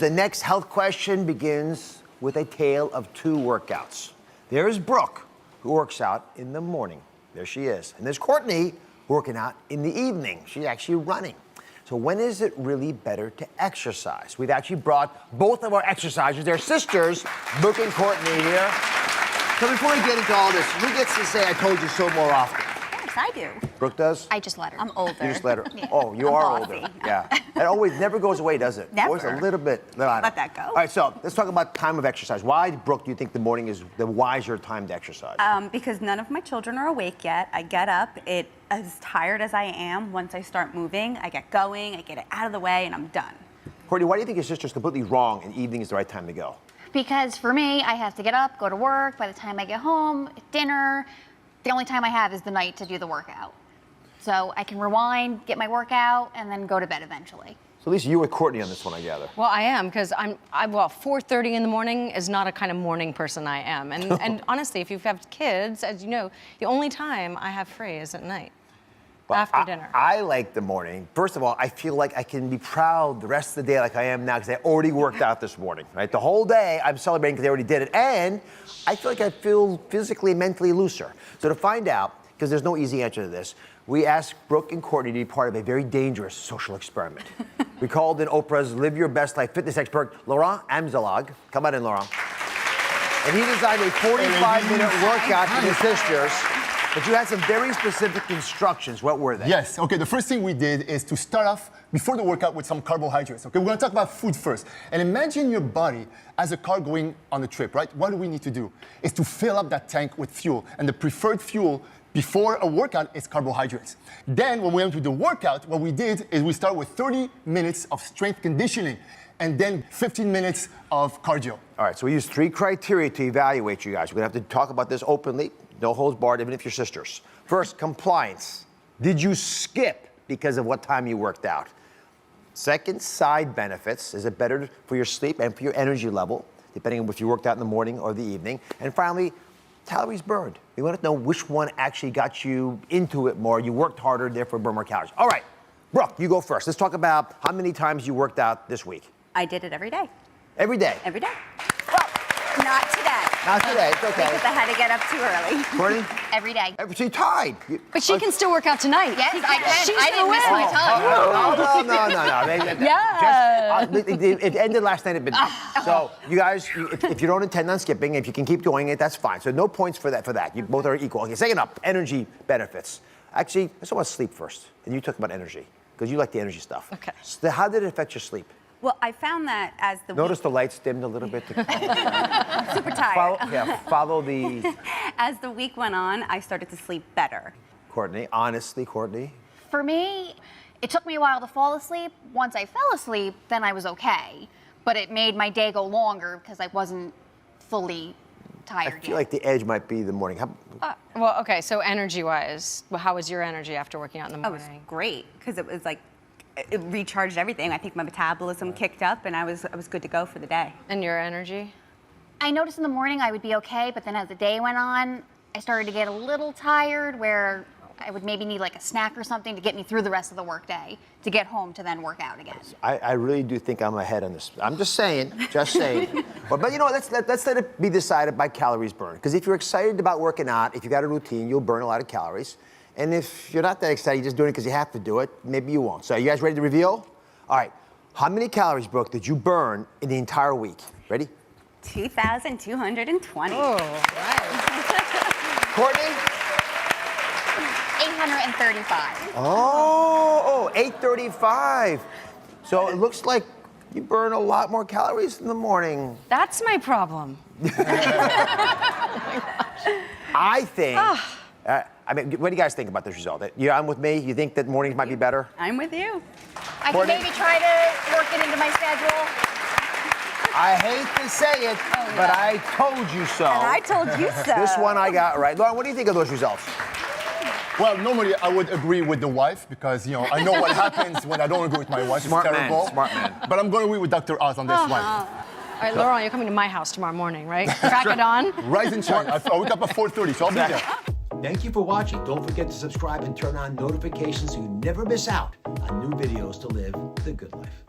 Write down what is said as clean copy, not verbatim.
The next health question begins with a tale of two workouts. There is Brooke, who works out in the morning. There she is. And there's Courtney, working out in the evening. She's actually running. So when is it really better to exercise? We've actually brought both of our exercisers, they're sisters, Brooke and Courtney here. So before we get into all this, who gets to say I told you so more often? I do. Brooke does? I just let her. I'm older. You just let her? Yeah. Oh, you I'm are bossy. older. Yeah. It always never goes away, does it? Never. Always a little bit. Let that go. All right, so let's talk about time of exercise. Why, Brooke, do you think the morning is the wiser time to exercise? Because none of my children are awake yet. I get up. As tired as I am, once I start moving, I get going, I get it out of the way, and I'm done. Courtney, why do you think your sister's completely wrong and evening is the right time to go? Because for me, I have to get up, go to work. By the time I get home, dinner, the only time I have is the night to do the workout. So I can rewind, get my workout, and then go to bed eventually. So at least you with Courtney on this one, I gather. Well, I am, because I'm 4:30 in the morning is not a kind of morning person I am. And honestly, if you have kids, as you know, the only time I have free is at night, after dinner. I like the morning. First of all, I feel like I can be proud the rest of the day like I am now because I already worked out this morning, right? The whole day I'm celebrating because I already did it. And I feel like I feel physically and mentally looser. So to find out, because there's no easy answer to this, we asked Brooke and Courtney to be part of a very dangerous social experiment. We called in Oprah's Live Your Best Life fitness expert, Laurent Amzallag. Come on in, Laurent. And he designed a 45-minute workout for his sisters. But you had some very specific instructions. What were they? Yes, okay, the first thing we did is to start off before the workout with some carbohydrates. Okay, we're gonna talk about food first. And imagine your body as a car going on a trip, right? What do we need to do? Is to fill up that tank with fuel. And the preferred fuel before a workout is carbohydrates. Then when we went to the workout, what we did is we start with 30 minutes of strength conditioning and then 15 minutes of cardio. All right, so we used 3 criteria to evaluate you guys. We're gonna have to talk about this openly, no holds barred, even if you're sisters. First, compliance. Did you skip because of what time you worked out? Second, side benefits. Is it better for your sleep and for your energy level, depending on if you worked out in the morning or the evening? And finally, calories burned. We want to know which one actually got you into it more. You worked harder, therefore burn more calories. All right, Brooke, you go first. Let's talk about how many times you worked out this week. I did it every day. Every day? Every day. Well, not today. Not today, it's okay. Because I had to get up too early. Courtney? Every day. So you tied. But she can still work out tonight. Yes, I can. She's I didn't miss my time. No. Yeah. It ended last night at midnight. So you guys, if you don't intend on skipping, if you can keep doing it, that's fine. So no points for that. You both are equal. Okay, second up, energy benefits. Actually, let's talk about sleep first. And you talk about energy, because you like the energy stuff. Okay. So how did it affect your sleep? Well, I found that as the Notice the lights dimmed a little bit. I'm super tired. Follow the... As the week went on, I started to sleep better. Courtney, honestly, Courtney. For me, it took me a while to fall asleep. Once I fell asleep, then I was okay. But it made my day go longer because I wasn't fully tired I feel like the edge might be the morning. Well, okay, so energy-wise, how was your energy after working out in the Oh, it morning? was great because it was like it recharged everything. I think my metabolism kicked up and I was good to go for the day. And your energy? I noticed in the morning I would be okay, but then as the day went on, I started to get a little tired where I would maybe need like a snack or something to get me through the rest of the workday to get home to then work out again. I really do think I'm ahead on this. I'm just saying. But you know, let's let it be decided by calories burned. Because if you're excited about working out, if you got a routine, you'll burn a lot of calories. And if you're not that excited, you're just doing it because you have to do it, maybe you won't. So you guys ready to reveal? All right. How many calories, Brooke, did you burn in the entire week? Ready? 2,220. Oh, right. Courtney? 835. Oh, 835. So it looks like you burn a lot more calories in the morning. That's my problem. I think... I mean, what do you guys think about this result? I'm with me? You think that mornings might be better? I'm with you. I can maybe try to work it into my schedule. I hate to say it, but I told you so. And I told you so. This one I got right. Lauren, what do you think of those results? Well, normally I would agree with the wife because, I know what happens when I don't agree with my wife. Smart it's terrible. man, smart man. But I'm going to agree with Dr. Oz on this one. All right, Laurent, you're coming to my house tomorrow morning, right? Crack it on. Rise and shine. I wake up at 4:30, so I'll be there. Thank you for watching. Don't forget to subscribe and turn on notifications so you never miss out on new videos to live the good life.